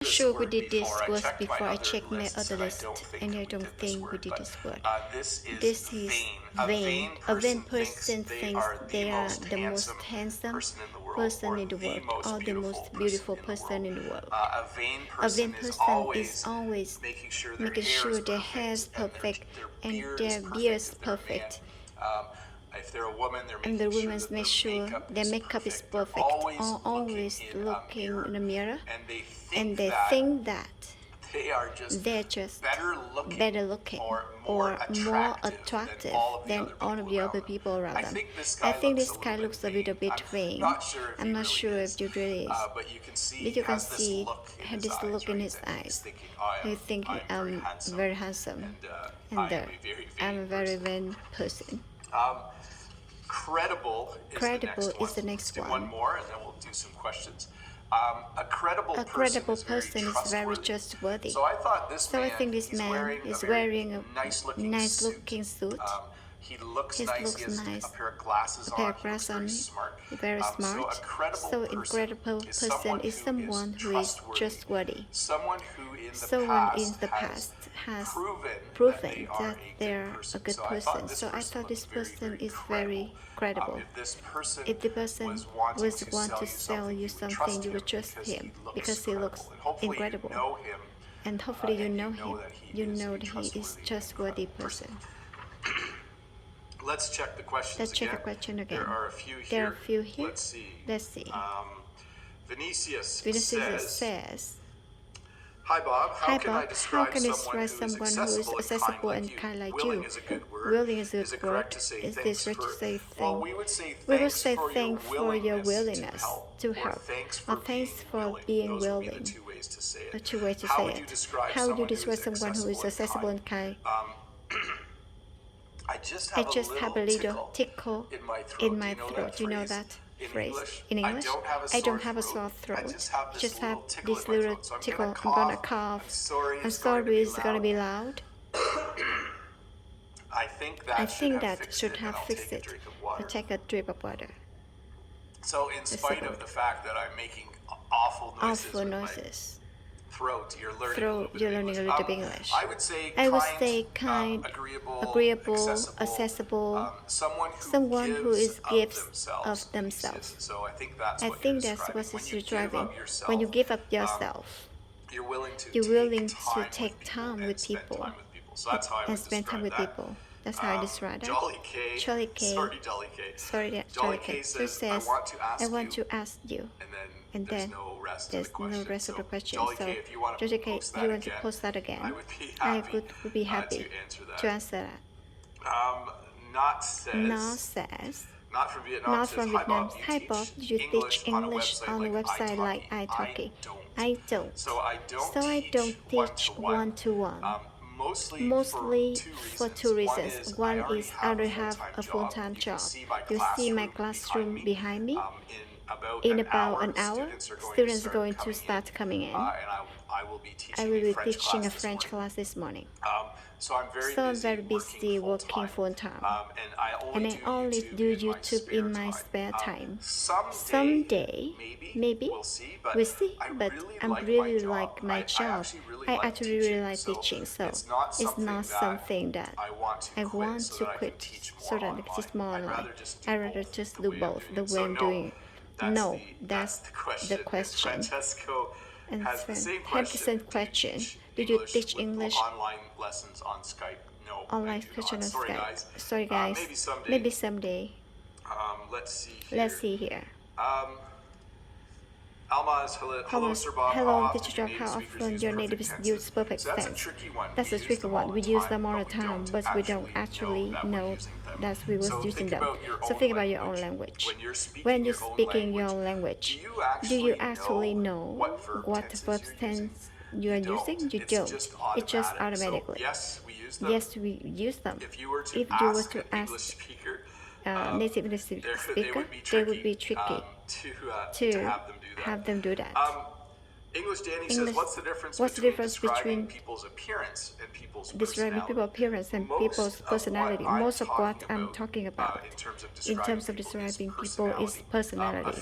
Sure we did this word before I checked my other list, and I don't think we did this word. This is vain. A vain person thinks they are the most handsome person in the world or the most beautiful person in the world. A vain person is always making sure their hair is perfect and their beard is perfect. If they're a woman, they're And making the sure women that make their sure makeup their is makeup is perfect. They're perfect, always or always looking looking in a mirror, and they and think they that think that they are just they're just better looking or more more attractive attractive than all of the other people around I them. think this I guy think looks this guy looks a little bit vain. not sure if I'm he not really sure is. if you really is. But you can see But he you can has this see look in had his this eyes, look in right? his That he's eyes. thinking, I think I'm very handsome, and and I am a very I'm a vain very person. vain person. Credible is Credible the is the next next one. Let's do one. one more, and then we'll do some questions. A credible A person credible is very person is very trustworthy. trustworthy. So I thought this So man, I think this he's man is very wearing a nice looking suit. He looks He nice. looks He has nice. a pair of glasses A pair on. of He looks glasses on. very smart. Very smart. So incredible person is someone who is trustworthy. Someone who Someone in the past has proven that they're a good So I person. So I thought this person is very credible. If the person was want to sell you something, you would trust him because he looks incredible. And hopefully you know him. You know that he is trustworthy person. Let's check the questions Let's check again. the question again. There are a few here. There are a few here. Let's see. Let's see. Vinicius says, Hi Bob, Hi Bob, how can I describe someone who is accessible and kind like you? Willing is a good word. Willing is a Is good it correct word. to say Is thanks this right to for- say Well, thank? we would say We would thanks say for thank for your willingness to or help, thanks or for thanks being for willing. being Those would be willing. the two ways to say it. The two ways to How say would you it. describe How would you someone who describe is someone who is accessible and kind? I just I have, just have a little tickle in my Do you know throat. Do you know phrase? that phrase? In English, I don't have a sore throat. I just have this little tickle. I'm gonna cough. I'm sorry, it's gonna be loud. I think I think that should have fixed it. I'll take a drip of water. So in spite of the fact that I'm making awful noises Awful with my noises. throat, you're learning Throat, you're learning a little bit English. I would say kind, agreeable, agreeable, accessible, someone who is gives of themselves. So I think that's I what think you're that's describing. what When is you give driving. up yourself, When you give up yourself, you're willing to take time with people So that's how I and would spend time describe with that. people. That's how I describe that. Jolly K. Charlie K. Sorry, Jolly K. Sorry, Jolly Charlie K K. says, says, I want to ask you, and then and there's then no rest there's of the question. no rest of the So, question. Jolly So, K, if you want Jolly to K, post if that you want to again, post that again, I would be I happy, to answer that. Not says. Now says, Not from Vietnam. not says, from Vietnam. Hi Bob, did you teach English on a website like italki? I don't. So I don't teach one-to-one. Mostly for two reasons. One is I already have a full-time job. You see my classroom behind me? In about an hour, students are going to start coming in. I will be teaching a French class this morning. So I'm very busy working full-time. And I only do YouTube in my spare time. Someday, maybe, we'll see, but I really like my job. I actually really like teaching, so it's not something that I want to quit so that it's more like I rather just do both the way I'm doing. No, that's the question. And has the same have the same question. Do you teach English online lessons on Skype? No. online question on Sorry, Skype? guys. Sorry guys. Maybe someday. Let's see here. Let's see here. Almaz, hello, Sir Bob. Hello, Teacher Job. How often your native use perfect That's a tense? tricky one. That's a tricky one. We use them all the time, but we don't actually know that we was using them. So think about your own language. When you're speaking your own language, do you actually know what verb tense you are using? You don't. It's just automatically. Yes, we use them. Yes, we use them. If you were to ask native English speaker, they would be tricky to have them do that. English Danny English- says, what's the difference what's the between difference describing between people's appearance and people's describing people's appearance and people's personality? Most of what I'm talking about in terms of describing people is personality.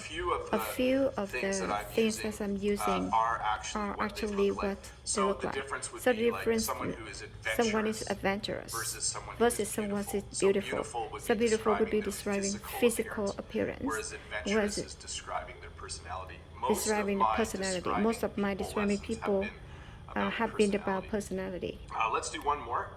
A few of the things that I'm using are actually what they look like. So the difference, someone is adventurous versus someone is beautiful. So beautiful would be describing physical appearance, whereas adventurous is describing their personality. describing the personality. Most of my describing people have been about personality. Let's do one more.